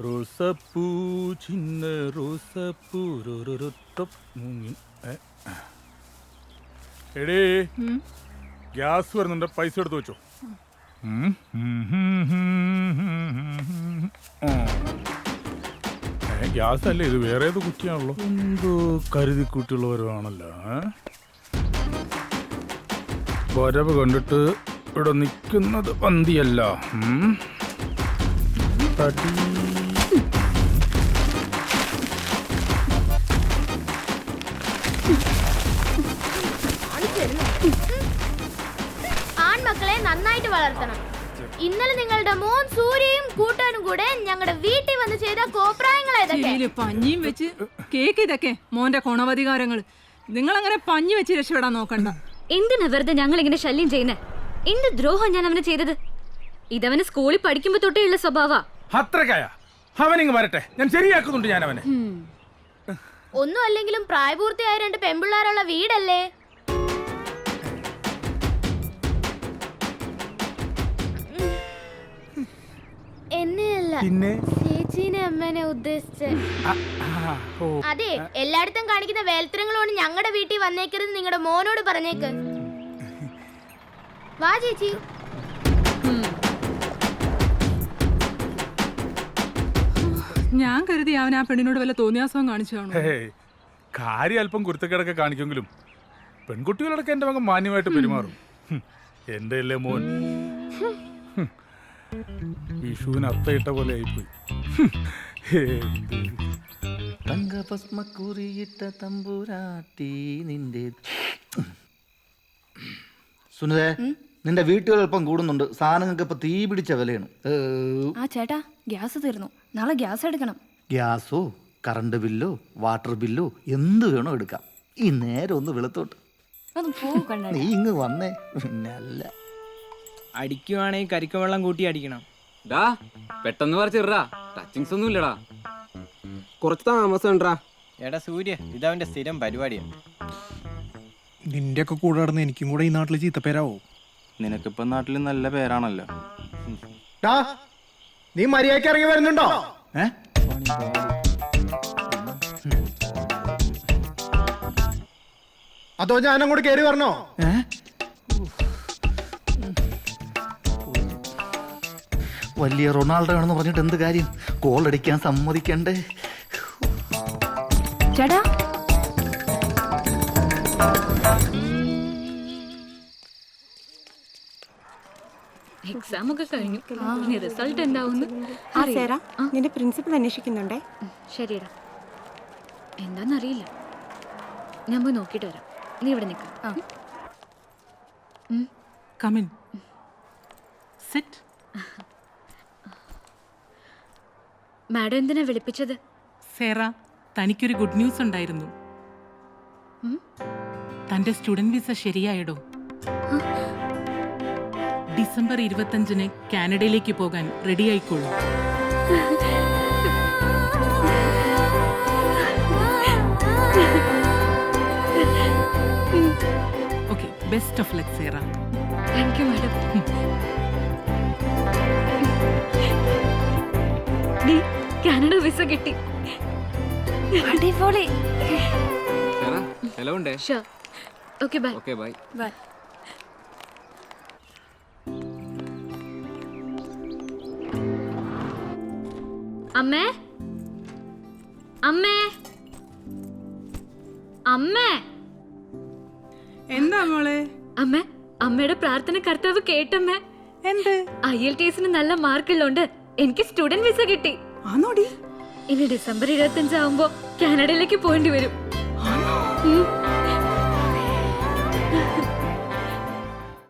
റോസപ്പൂ ചിന്ന റോസപ്പൂ എടേ ഗ്യാസ് വരുന്നുണ്ട്, പൈസ എടുത്ത് വെച്ചോ. ഗ്യാസ് അല്ലേ ഇത്, വേറെ ഏത് കുറ്റിയാണല്ലോ. എന്തോ കരുതി കുട്ടിയുള്ളവരുമാണല്ലോ. വരവ് കണ്ടിട്ട് ഇവിടെ നിൽക്കുന്നത് പന്തിയല്ല. തടി ആൺമക്കളെ നന്നായിട്ട് വളർത്തണം. ഇന്നലെ നിങ്ങളുടെ മോൻ സൂര്യയും കൂട്ടാനും കൂടെ ഞങ്ങളുടെ വീട്ടിൽ വന്ന് ചെയ്ത കോപ്രായങ്ങളെ പഞ്ഞിയും വെച്ച് കേക്ക് ഇതൊക്കെ മോന്റെ കൊണവധികാരങ്ങൾ. നിങ്ങൾ അങ്ങനെ പഞ്ഞി വെച്ച് രക്ഷപ്പെടാൻ നോക്കണ്ട. എന്തിനാ വെറുതെ ഞങ്ങൾ ഇങ്ങനെ ശല്യം ചെയ്യുന്നേ? എന്ത് ദ്രോഹം ഞാൻ അവന് ചെയ്തത്? ഇതവന് സ്കൂളിൽ പഠിക്കുമ്പോ തൊട്ടേ ഉള്ള സ്വഭാവ. അത്രക്കായ അവനിങ്ങ് വരട്ടെ, ഞാൻ ശരിയാക്കുന്നുണ്ട് ഞാൻ അവനെ. ഒന്നും അല്ലെങ്കിലും പ്രായപൂർത്തിയായ 2 പെൺപിള്ളേരുള്ള വീടല്ലേ. എന്നെയല്ല ചേച്ചീനെ അമ്മേനെ ഉദ്ദേശിച്ച്. അതെ, എല്ലായിടത്തും കാണിക്കുന്ന വേൽത്തരങ്ങളോട് ഞങ്ങളുടെ വീട്ടിൽ വന്നേക്കരുത് നിങ്ങളുടെ മോനോട് പറഞ്ഞേക്ക്. വാ ചേച്ചി. ഞാൻ കരുതി അവൻ ആ പെണ്ണിനോട് വല്ല തോന്നിയാസവും കാണിച്ചു കാണും. കാര്യം അല്പം കുരുത്തക്കേടൊക്കെ കാണിക്കുമെങ്കിലും പെൺകുട്ടികളൊക്കെ എന്റെ മകൻ മാന്യമായിട്ട് പെരുമാറും. എന്റെ അല്ലേ മോൻ. വിഷുവിന് അത്തയിട്ട പോലെ ആയിപ്പോയി. തങ്കഭസ്മക്കുറിയിട്ട തമ്പുരാട്ടി നിന്റെ. സുനിതേ, നിന്റെ വീട്ടുകൾ അല്പം കൂടുന്നുണ്ട്. സാധനങ്ങൾക്ക് ഇപ്പൊ തീ പിടിച്ച വിലയാണ്. ആ ചേട്ടാ, ഗ്യാസ് തീർന്നു. നാളെ ഗ്യാസ് എടുക്കണം. ഗ്യാസോ കറണ്ട് ബില്ലോ വാട്ടർ ബില്ലോ എന്ത് വേണോ എടുക്കാം. ഈ നേരം ഒന്ന് വെളുത്തോട്ട് നീ ഇങ്ങ് വന്നേ. പിന്നല്ല അടിക്കുവാണെങ്കിൽ കരിക്ക വെള്ളം കൂട്ടി അടിക്കണം. പെട്ടെന്ന് പറിച്ചിടാ, ടച്ചിങ്സ് ഒന്നും ഇല്ലടാ. കുറച്ച് താമസം ഉണ്ടാ. എടാ സൂര്യ, ഇതവന്റെ സ്ഥിരം പരിപാടിയാ. നിന്റെ ഒക്കെ കൂടെ നടന്ന് എനിക്കും കൂടെ ഈ നാട്ടിൽ ചീത്തപ്പേരാവോ? നിനക്കിപ്പം നാട്ടിൽ നല്ല പേരാണല്ലോ. നീ മര്യാദയ്ക്ക് ഇറങ്ങി വരുന്നുണ്ടോ? അതോ ഞാൻ അങ്ങോട്ട് കയറി വരണോ? വലിയ റൊണാൾഡോ ആണെന്ന് പറഞ്ഞിട്ട് എന്ത് കാര്യം? കോൾ അടിക്കാൻ സമ്മതിക്കണ്ടേ? ചേട്ടാ, എക്സാം ഒക്കെ കഴിഞ്ഞു. ഇനി റിസൾട്ട് എന്താവുന്നു നിന്റെ പ്രിൻസിപ്പൽ അന്വേഷിക്കുന്നുണ്ടേ. ശരിയടാ, എന്താന്നറിയില്ല. ഞാൻ പോയി നോക്കിട്ട് വരാം. നീ ഇവിടെ നിൽക്കാം. Come in sit. മാഡം എന്തിനാ വിളിപ്പിച്ചത്? സേറ, തനിക്കൊരു ഗുഡ് ന്യൂസ് ഉണ്ടായിരുന്നു. തന്റെ സ്റ്റുഡന്റ് വിസ ശരിയായിടോ. ഡിസംബർ 25-ന് കാനഡയിലേക്ക് പോകാൻ റെഡി ആയിക്കോളൂ. Okay, best of luck Sera. Thank you madam. Canada visa കിട്ടി. അടിപൊളി. ഹലോ ഉണ്ടേ. Sure. Okay bye. Okay bye. Bye. അമ്മേ, അമ്മേ, അമ്മേ. എന്താ മോളെ? അമ്മേ, അമ്മയുടെ പ്രാർത്ഥന കർത്താവ് കേട്ടമ്മേ. എന്ത്? IELTS നല്ല മാർക്കുള്ളോണ്ട് എനിക്ക് സ്റ്റുഡന്റ് വിസ കിട്ടി. ആണോടി? ഇനി ഡിസംബർ 25 ആവുമ്പോ കാനഡയിലേക്ക് പോകേണ്ടി വരും.